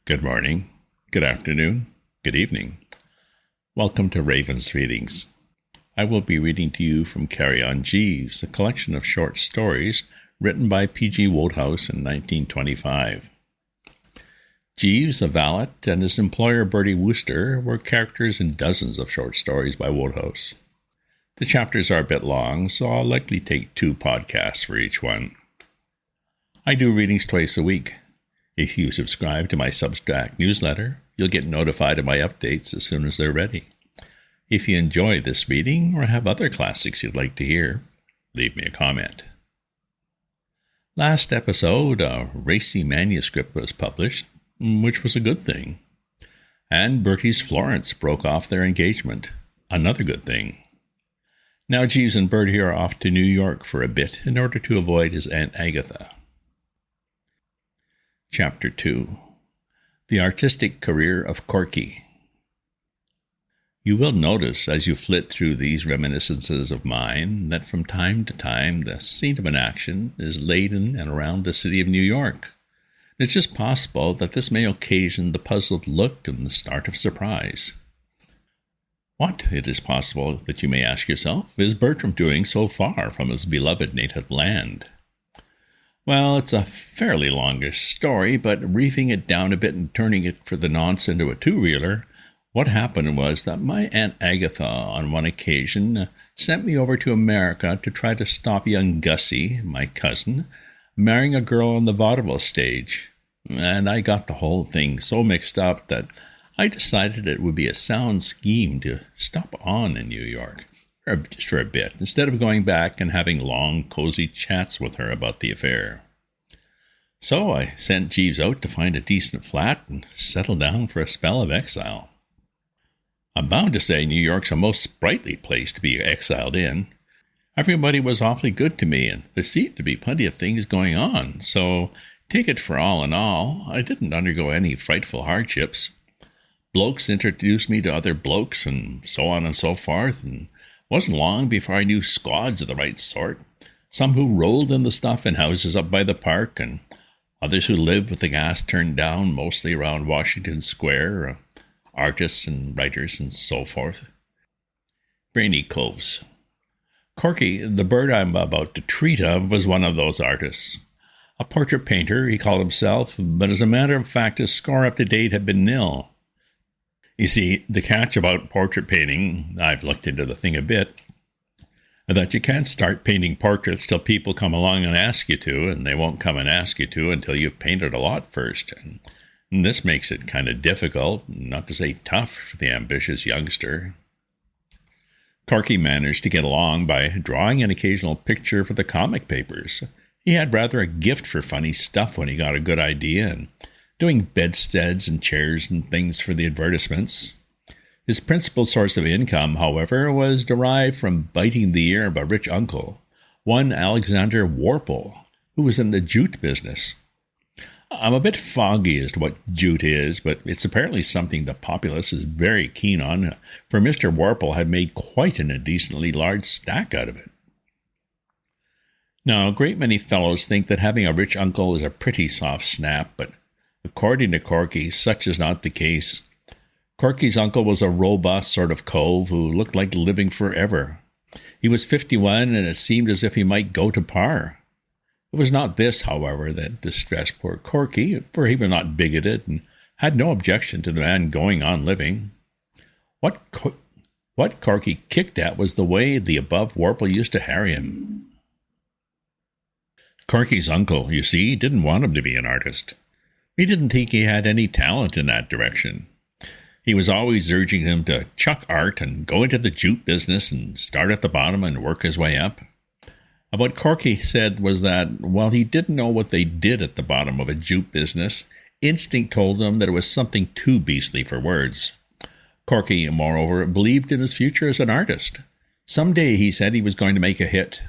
Good morning, good afternoon, good evening. Welcome to Raven's Readings. I will be reading to you from Carry On Jeeves, a collection of short stories written by P.G. Wodehouse in 1925. Jeeves, a valet, and his employer Bertie Wooster were characters in dozens of short stories by Wodehouse. The chapters are a bit long, so I'll likely take 2 podcasts for each one. I do readings twice a week. If you subscribe to my Substack newsletter, you'll get notified of my updates as soon as they're ready. If you enjoy this reading or have other classics you'd like to hear, leave me a comment. Last episode, a racy manuscript was published, which was a good thing. And Bertie's Florence broke off their engagement, another good thing. Now Jeeves and Bertie are off to New York for a bit in order to avoid his Aunt Agatha. Chapter 2. The Artistic Career of Corky. You will notice as you flit through these reminiscences of mine that from time to time the scene of an action is laid in and around the city of New York. It's just possible that this may occasion the puzzled look and the start of surprise. What, it is possible that you may ask yourself, is Bertram doing so far from his beloved native land? Well, it's a fairly longish story, but reefing it down a bit and turning it for the nonce into a 2-reeler, what happened was that my Aunt Agatha on one occasion sent me over to America to try to stop young Gussie, my cousin, marrying a girl on the vaudeville stage. And I got the whole thing so mixed up that I decided it would be a sound scheme to stop on in New York. Just for a bit, instead of going back and having long, cozy chats with her about the affair. So I sent Jeeves out to find a decent flat and settle down for a spell of exile. I'm bound to say New York's a most sprightly place to be exiled in. Everybody was awfully good to me, and there seemed to be plenty of things going on, so take it for all in all, I didn't undergo any frightful hardships. Blokes introduced me to other blokes, and so on and so forth, and wasn't long before I knew squads of the right sort, some who rolled in the stuff in houses up by the park, and others who lived with the gas turned down, mostly around Washington Square, artists and writers and so forth. Brainy coves. Corky, the bird I'm about to treat of, was one of those artists. A portrait painter, he called himself, but as a matter of fact, his score up to date had been nil. You see, the catch about portrait painting, I've looked into the thing a bit, that you can't start painting portraits till people come along and ask you to, and they won't come and ask you to until you've painted a lot first. And this makes it kind of difficult, not to say tough, for the ambitious youngster. Corky managed to get along by drawing an occasional picture for the comic papers. He had rather a gift for funny stuff when he got a good idea, and doing bedsteads and chairs and things for the advertisements. His principal source of income, however, was derived from biting the ear of a rich uncle, one Alexander Warple, who was in the jute business. I'm a bit foggy as to what jute is, but it's apparently something the populace is very keen on, for Mr. Warple had made quite an indecently large stack out of it. Now, a great many fellows think that having a rich uncle is a pretty soft snap, but according to Corky, such is not the case. Corky's uncle was a robust sort of cove who looked like living forever. He was 51, and it seemed as if he might go to par. It was not this, however, that distressed poor Corky, for he was not bigoted and had no objection to the man going on living. What Corky kicked at was the way the above Warple used to harry him. Corky's uncle, you see, didn't want him to be an artist. He didn't think he had any talent in that direction. He was always urging him to chuck art and go into the jute business and start at the bottom and work his way up. What Corky said was that, while he didn't know what they did at the bottom of a jute business, instinct told him that it was something too beastly for words. Corky, moreover, believed in his future as an artist. Someday, he said, he was going to make a hit.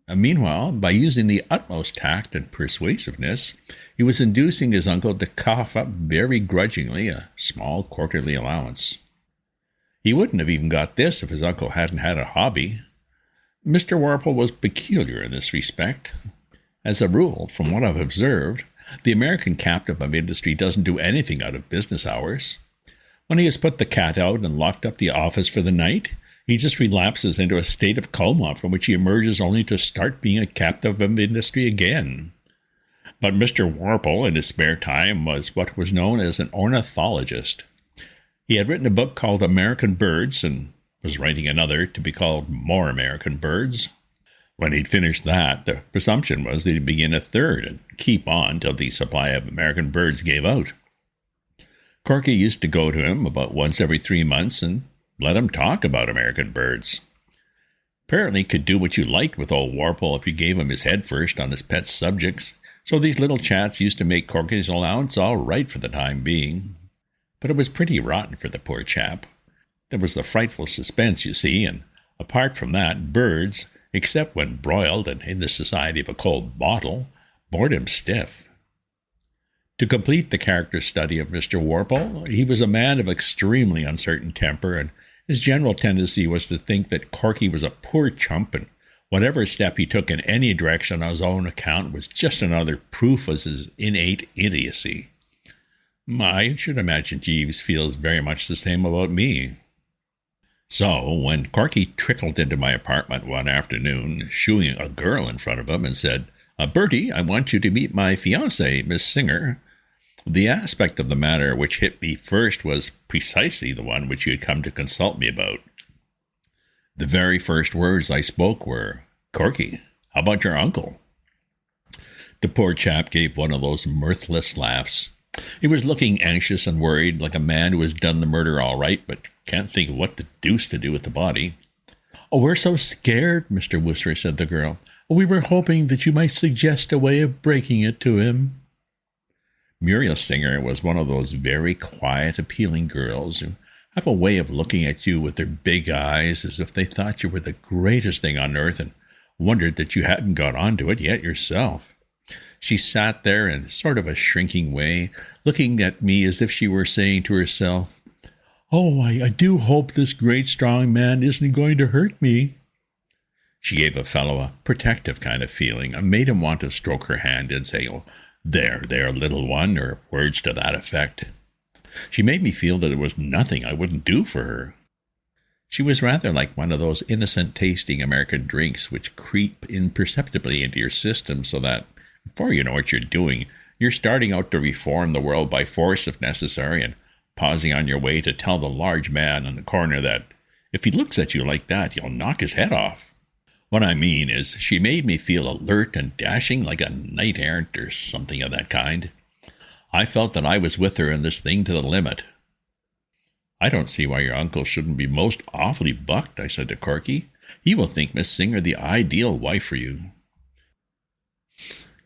Meanwhile, by using the utmost tact and persuasiveness, he was inducing his uncle to cough up very grudgingly a small quarterly allowance. He wouldn't have even got this if his uncle hadn't had a hobby. Mr. Warple was peculiar in this respect. As a rule, from what I've observed, The American captive of industry doesn't do anything out of business hours. When he has put the cat out and locked up the office for the night, he just relapses into a state of coma from which he emerges only to start being a captive of industry again. But Mr. Warple, in his spare time, was what was known as an ornithologist. He had written a book called American Birds and was writing another to be called More American Birds. When he'd finished that, the presumption was that he'd begin a third and keep on till the supply of American birds gave out. Corky used to go to him about once every 3 months and let him talk about American birds. Apparently could do what you liked with old Warple if you gave him his head first on his pet subjects, so these little chats used to make Corky's allowance all right for the time being. But it was pretty rotten for the poor chap. There was the frightful suspense, you see, and apart from that, birds, except when broiled and in the society of a cold bottle, bored him stiff. To complete the character study of Mr. Warple, he was a man of extremely uncertain temper, and his general tendency was to think that Corky was a poor chump, and whatever step he took in any direction on his own account was just another proof of his innate idiocy. I should imagine Jeeves feels very much the same about me. So, when Corky trickled into my apartment one afternoon, shooing a girl in front of him, and said, "Bertie, I want you to meet my fiancée, Miss Singer," the aspect of the matter which hit me first was precisely the one which you had come to consult me about. The very first words I spoke were, "Corky, how about your uncle?" The poor chap gave one of those mirthless laughs. He was looking anxious and worried, like a man who has done the murder all right, but can't think of what the deuce to do with the body. "Oh, we're so scared, Mr. Wooster," said the girl. "We were hoping that you might suggest a way of breaking it to him." Muriel Singer was one of those very quiet, appealing girls who have a way of looking at you with their big eyes as if they thought you were the greatest thing on earth and wondered that you hadn't got onto it yet yourself. She sat there in sort of a shrinking way, looking at me as if she were saying to herself, "Oh, I do hope this great strong man isn't going to hurt me." She gave a fellow a protective kind of feeling and made him want to stroke her hand and say, "Oh, there, little one," or words to that effect. She made me feel that there was nothing I wouldn't do for her. She was rather like one of those innocent-tasting American drinks which creep imperceptibly into your system so that, before you know what you're doing, you're starting out to reform the world by force if necessary, and pausing on your way to tell the large man on the corner that if he looks at you like that, you'll knock his head off. What I mean is, she made me feel alert and dashing like a knight-errant or something of that kind. I felt that I was with her in this thing to the limit. "I don't see why your uncle shouldn't be most awfully bucked," I said to Corky. "He will think Miss Singer the ideal wife for you."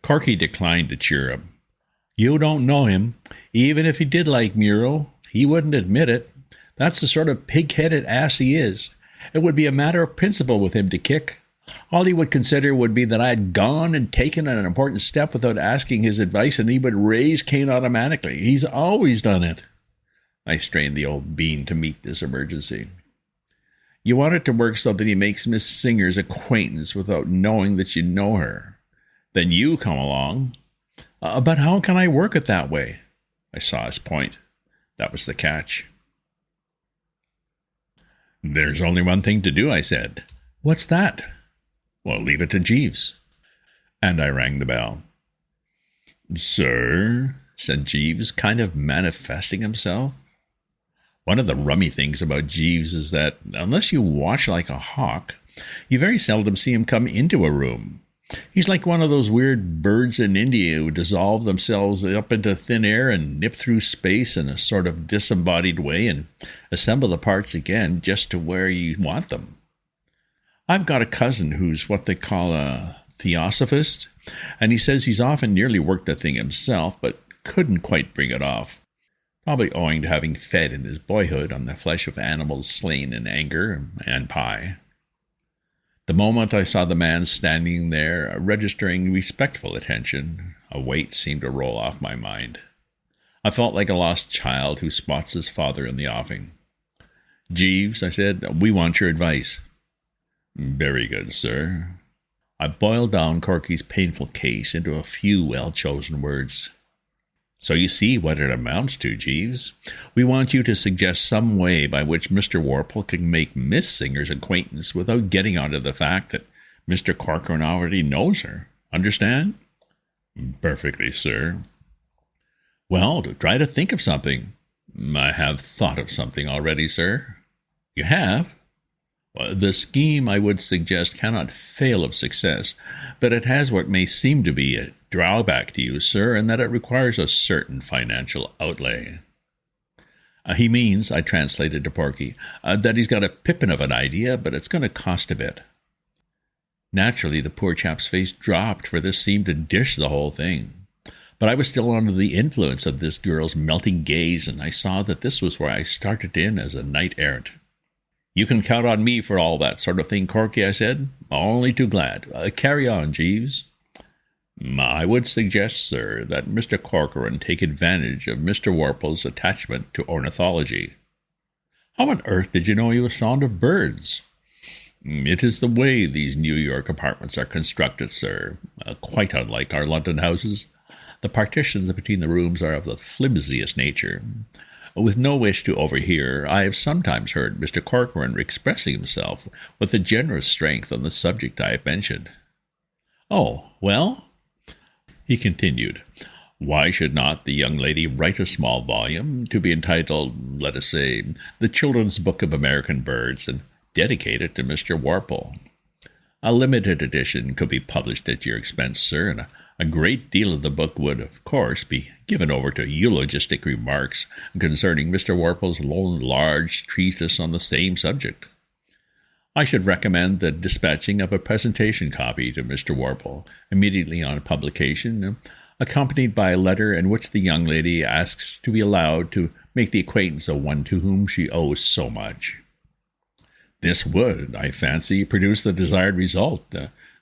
Corky declined to cheer him. "You don't know him. Even if he did like Muriel, he wouldn't admit it. That's the sort of pig-headed ass he is. It would be a matter of principle with him to kick. All he would consider would be that I had gone and taken an important step without asking his advice, and he would raise Cain automatically. He's always done it." I strained the old bean to meet this emergency. "You want it to work so that he makes Miss Singer's acquaintance without knowing that you know her. Then you come along." But how can I work it that way?" I saw his point. That was the catch. "There's only one thing to do," I said. "What's that?" "Well, leave it to Jeeves." And I rang the bell. "Sir," said Jeeves, kind of manifesting himself. One of the rummy things about Jeeves is that, unless you watch like a hawk, you very seldom see him come into a room. He's like one of those weird birds in India who dissolve themselves up into thin air and nip through space in a sort of disembodied way and assemble the parts again just to where you want them. I've got a cousin who's what they call a theosophist, and he says he's often nearly worked the thing himself, but couldn't quite bring it off, probably owing to having fed in his boyhood on the flesh of animals slain in anger and pie. The moment I saw the man standing there, registering respectful attention, a weight seemed to roll off my mind. I felt like a lost child who spots his father in the offing. "Jeeves," I said, "we want your advice." "Very good, sir." I boiled down Corky's painful case into a few well-chosen words. So you see what it amounts to, Jeeves. We want you to suggest some way by which Mr. Warple can make Miss Singer's acquaintance without getting onto the fact that Mr. Corcoran already knows her. Understand? Perfectly, sir. Well, try to think of something. I have thought of something already, sir. You have? Well, the scheme I would suggest cannot fail of success, but it has what may seem to be a drawback to you, sir, in that it requires a certain financial outlay. He means, I translated to Porky, that he's got a pippin of an idea, but it's going to cost a bit. Naturally, the poor chap's face dropped, for this seemed to dish the whole thing. But I was still under the influence of this girl's melting gaze, and I saw that this was where I started in as a knight-errant. You can count on me for all that sort of thing, Corky, I said. Only too glad. Carry on, Jeeves. I would suggest, sir, that Mr. Corcoran take advantage of Mr. Warple's attachment to ornithology. How on earth did you know he was fond of birds? It is the way these New York apartments are constructed, sir, quite unlike our London houses. The partitions between the rooms are of the flimsiest nature. With no wish to overhear, I have sometimes heard Mr. Corcoran expressing himself with a generous strength on the subject I have mentioned. Oh, well? He continued, why should not the young lady write a small volume to be entitled, let us say, The Children's Book of American Birds, and dedicate it to Mr. Warple? A limited edition could be published at your expense, sir, and a great deal of the book would, of course, be given over to eulogistic remarks concerning Mr. Warple's large treatise on the same subject. I should recommend the dispatching of a presentation copy to Mr. Warple immediately on publication, accompanied by a letter in which the young lady asks to be allowed to make the acquaintance of one to whom she owes so much. This would, I fancy, produce the desired result,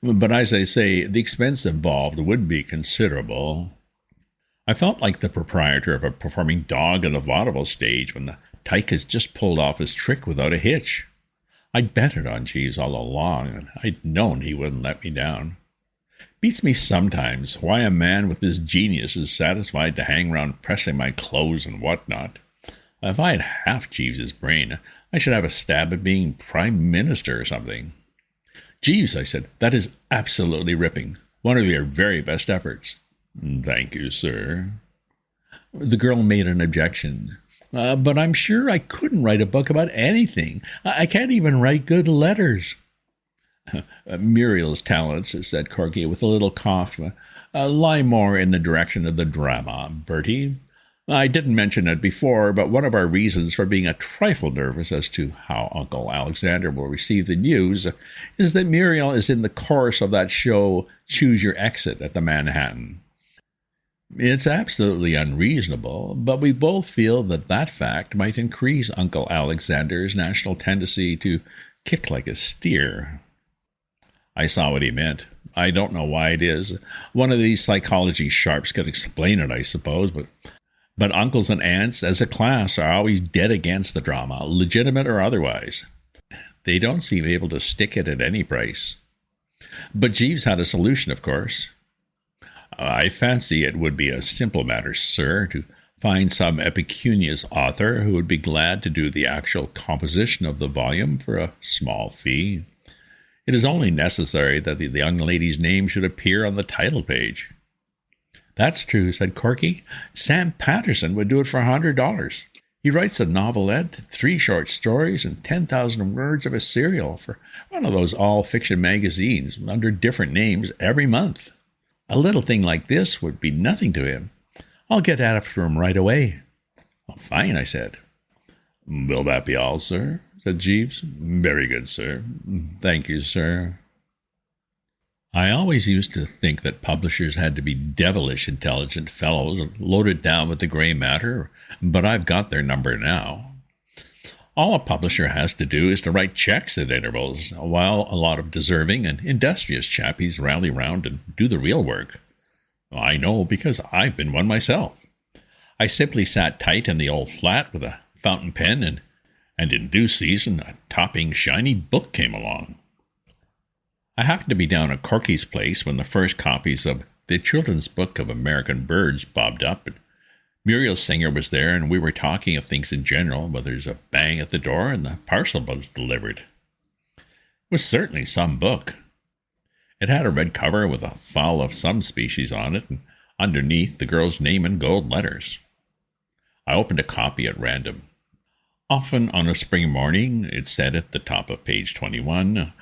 but as I say, the expense involved would be considerable. I felt like the proprietor of a performing dog in the vaudeville stage when the tyke has just pulled off his trick without a hitch. I'd betted on Jeeves all along, and I'd known he wouldn't let me down. Beats me sometimes why a man with his genius is satisfied to hang round pressing my clothes and what-not. If I had half Jeeves's brain, I should have a stab at being Prime Minister or something. Jeeves, I said, that is absolutely ripping. One of your very best efforts. Thank you, sir. The girl made an objection. But I'm sure I couldn't write a book about anything. I can't even write good letters. Muriel's talents, said Corky with a little cough, lie more in the direction of the drama, Bertie. I didn't mention it before, but one of our reasons for being a trifle nervous as to how Uncle Alexander will receive the news is that Muriel is in the chorus of that show, Choose Your Exit, at the Manhattan. It's absolutely unreasonable, but we both feel that that fact might increase Uncle Alexander's national tendency to kick like a steer. I saw what he meant. I don't know why it is. One of these psychology sharps can explain it, I suppose, but uncles and aunts as a class are always dead against the drama, legitimate or otherwise. They don't seem able to stick it at any price. But Jeeves had a solution, of course. I fancy it would be a simple matter, sir, to find some impecunious author who would be glad to do the actual composition of the volume for a small fee. It is only necessary that the young lady's name should appear on the title page. That's true, said Corky. Sam Patterson would do it for $100. He writes a novelette, 3 short stories, and 10,000 words of a serial for one of those all-fiction magazines under different names every month. A little thing like this would be nothing to him. I'll get after him right away. Fine, I said. Will that be all, sir? Said Jeeves. Very good, sir. Thank you, sir. I always used to think that publishers had to be devilish intelligent fellows loaded down with the gray matter, but I've got their number now. All a publisher has to do is to write checks at intervals, while a lot of deserving and industrious chappies rally round and do the real work. I know because I've been one myself. I simply sat tight in the old flat with a fountain pen, and in due season a topping shiny book came along. I happened to be down at Corky's place when the first copies of The Children's Book of American Birds bobbed up, and Muriel Singer was there, and we were talking of things in general, but there's a bang at the door, and the parcel was delivered. It was certainly some book. It had a red cover with a fowl of some species on it, and underneath the girl's name in gold letters. I opened a copy at random. Often on a spring morning, it said at the top of page 21,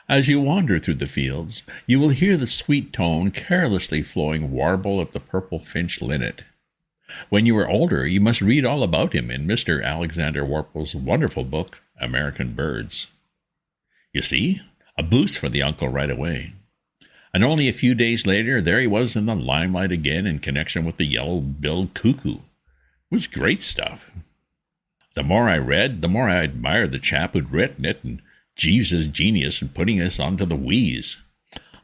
as you wander through the fields, you will hear the sweet tone carelessly flowing warble of the purple finch linnet. When you are older, you must read all about him in Mr. Alexander Worple's wonderful book, American Birds. You see, a boost for the uncle right away. And only a few days later, there he was in the limelight again in connection with the yellow-billed cuckoo. It was great stuff. The more I read, the more I admired the chap who'd written it, and Jeeves's genius in putting us onto the wheeze.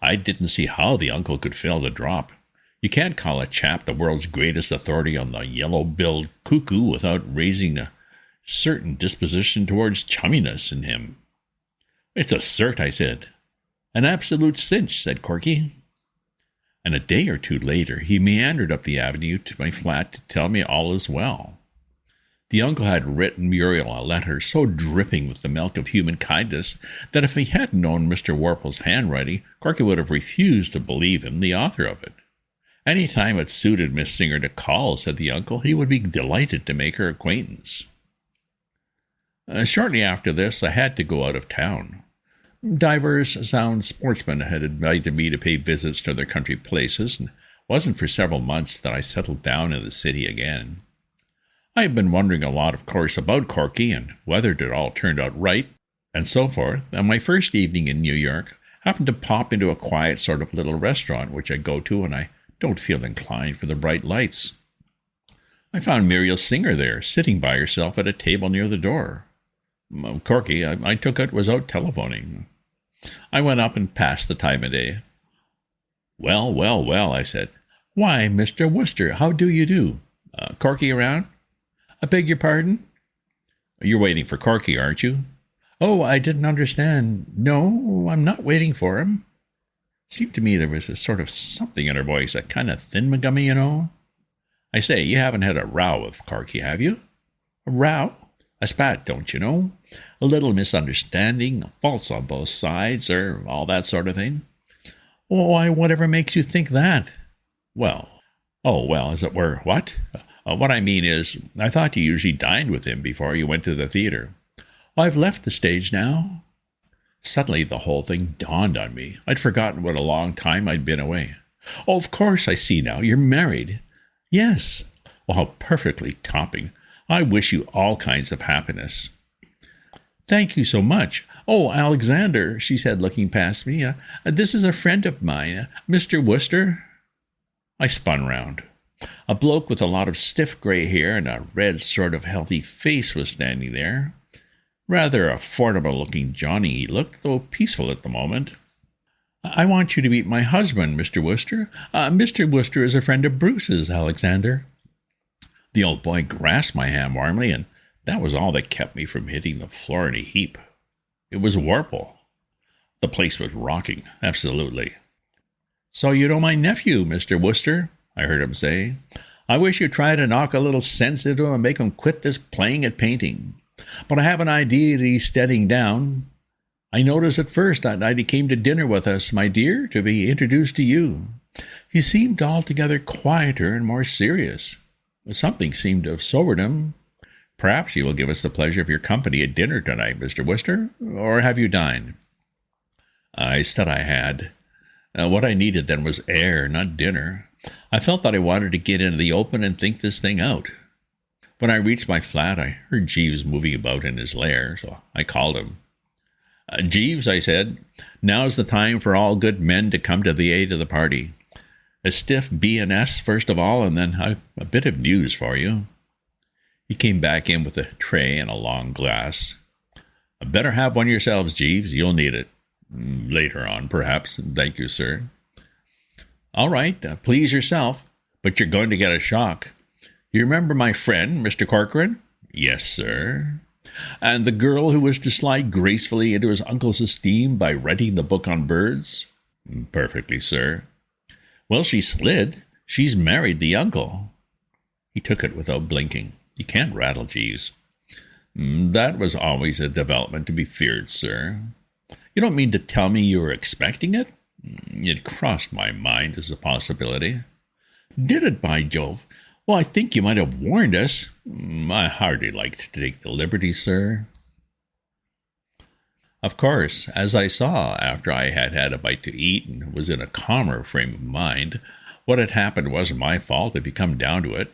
I didn't see how the uncle could fail to drop. You can't call a chap the world's greatest authority on the yellow-billed cuckoo without raising a certain disposition towards chumminess in him. It's a cert, I said. An absolute cinch, said Corky. And a day or two later, he meandered up the avenue to my flat to tell me all is well. The uncle had written Muriel a letter so dripping with the milk of human kindness that if he hadn't known Mr. Worple's handwriting, Corky would have refused to believe him the author of it. Any time it suited Miss Singer to call, said the uncle, he would be delighted to make her acquaintance. Shortly after this, I had to go out of town. Divers sound sportsmen had invited me to pay visits to their country places, and it wasn't for several months that I settled down in the city again. I had been wondering a lot, of course, about Corky and whether it all turned out right, and so forth, and my first evening in New York happened to pop into a quiet sort of little restaurant which I go to when I don't feel inclined for the bright lights. I found Muriel Singer there, sitting by herself at a table near the door. Corky, I took it, was out telephoning. I went up and passed the time of day. Well, well, well, I said. Why, Mr. Wooster, how do you do? Corky around? I beg your pardon? You're waiting for Corky, aren't you? Oh, I didn't understand. No, I'm not waiting for him. Seemed to me there was a sort of something in her voice, a kind of thin-gummy, you know. I say, you haven't had a row with Corky, have you? A row? A spat, don't you know? A little misunderstanding, faults on both sides, or all that sort of thing. Why, whatever makes you think that? Well, as it were, what? What I mean is, I thought you usually dined with him before you went to the theater. I've left the stage now. Suddenly the whole thing dawned on me. I'd forgotten what a long time I'd been away. Oh, of course, I see now. You're married. Yes. Well, how perfectly topping. I wish you all kinds of happiness. Thank you so much. Oh, Alexander, she said, looking past me. This is a friend of mine, Mr. Wooster. I spun round. A bloke with a lot of stiff gray hair and a red sort of healthy face was standing there. Rather a formidable-looking Johnny he looked, though peaceful at the moment. I want you to meet my husband, Mr. Wooster. Mr. Wooster is a friend of Bruce's, Alexander. The old boy grasped my hand warmly, and that was all that kept me from hitting the floor in a heap. It was Worple. The place was rocking, absolutely. So you know my nephew, Mr. Wooster, I heard him say. I wish you'd try to knock a little sense into him and make him quit this playing at painting. But I have an idea that he's steadying down. I noticed at first that night he came to dinner with us, my dear, to be introduced to you. He seemed altogether quieter and more serious. Something seemed to have sobered him. Perhaps you will give us the pleasure of your company at dinner tonight, Mr. Wooster, or have you dined? I said I had. What I needed then was air, not dinner. I felt that I wanted to get into the open and think this thing out. When I reached my flat, I heard Jeeves moving about in his lair, so I called him. Jeeves, I said, now's the time for all good men to come to the aid of the party. A stiff B&S first of all, and then I've a bit of news for you. He came back in with a tray and a long glass. Better have one yourselves, Jeeves. You'll need it. Later on, perhaps. Thank you, sir. All right, please yourself, but you're going to get a shock. You remember my friend, Mr. Corcoran? Yes, sir. And the girl who was to slide gracefully into his uncle's esteem by writing the book on birds? Perfectly, sir. Well, she slid. She's married the uncle. He took it without blinking. You can't rattle Jeeves. That was always a development to be feared, sir. You don't mean to tell me you were expecting it? It crossed my mind as a possibility. Did it, by Jove? Well, I think you might have warned us. I hardly liked to take the liberty, sir. Of course, as I saw after I had had a bite to eat and was in a calmer frame of mind, what had happened wasn't my fault if you come down to it.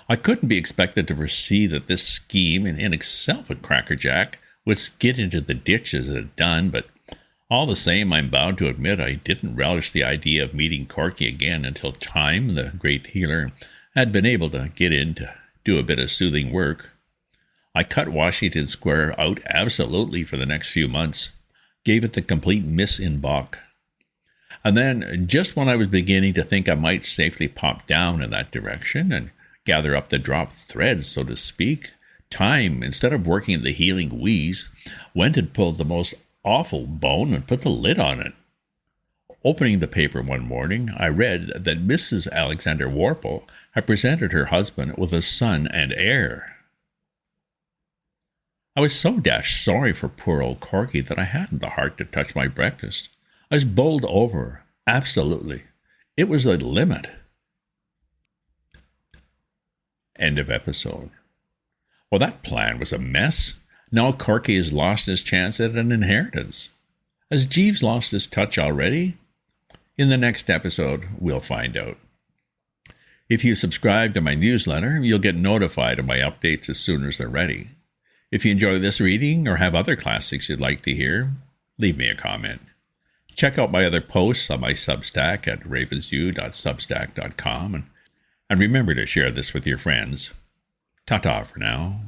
I couldn't be expected to foresee that this scheme, in itself a crackerjack, would skid into the ditch as it had done, but all the same, I'm bound to admit I didn't relish the idea of meeting Corky again until Time, the great healer, had been able to get in to do a bit of soothing work. I cut Washington Square out absolutely for the next few months, gave it the complete miss in Bach. And then, just when I was beginning to think I might safely pop down in that direction and gather up the dropped threads, so to speak, Time, instead of working at the healing wheeze, went and pulled the most awful bone and put the lid on it. Opening the paper one morning, I read that Mrs. Alexander Warple had presented her husband with a son and heir. I was so dashed sorry for poor old Corky that I hadn't the heart to touch my breakfast. I was bowled over, absolutely. It was the limit. End of episode. Well, that plan was a mess. Now Corky has lost his chance at an inheritance. Has Jeeves lost his touch already? In the next episode, we'll find out. If you subscribe to my newsletter, you'll get notified of my updates as soon as they're ready. If you enjoy this reading or have other classics you'd like to hear, leave me a comment. Check out my other posts on my Substack at ravensview.substack.com and remember to share this with your friends. Ta-ta for now.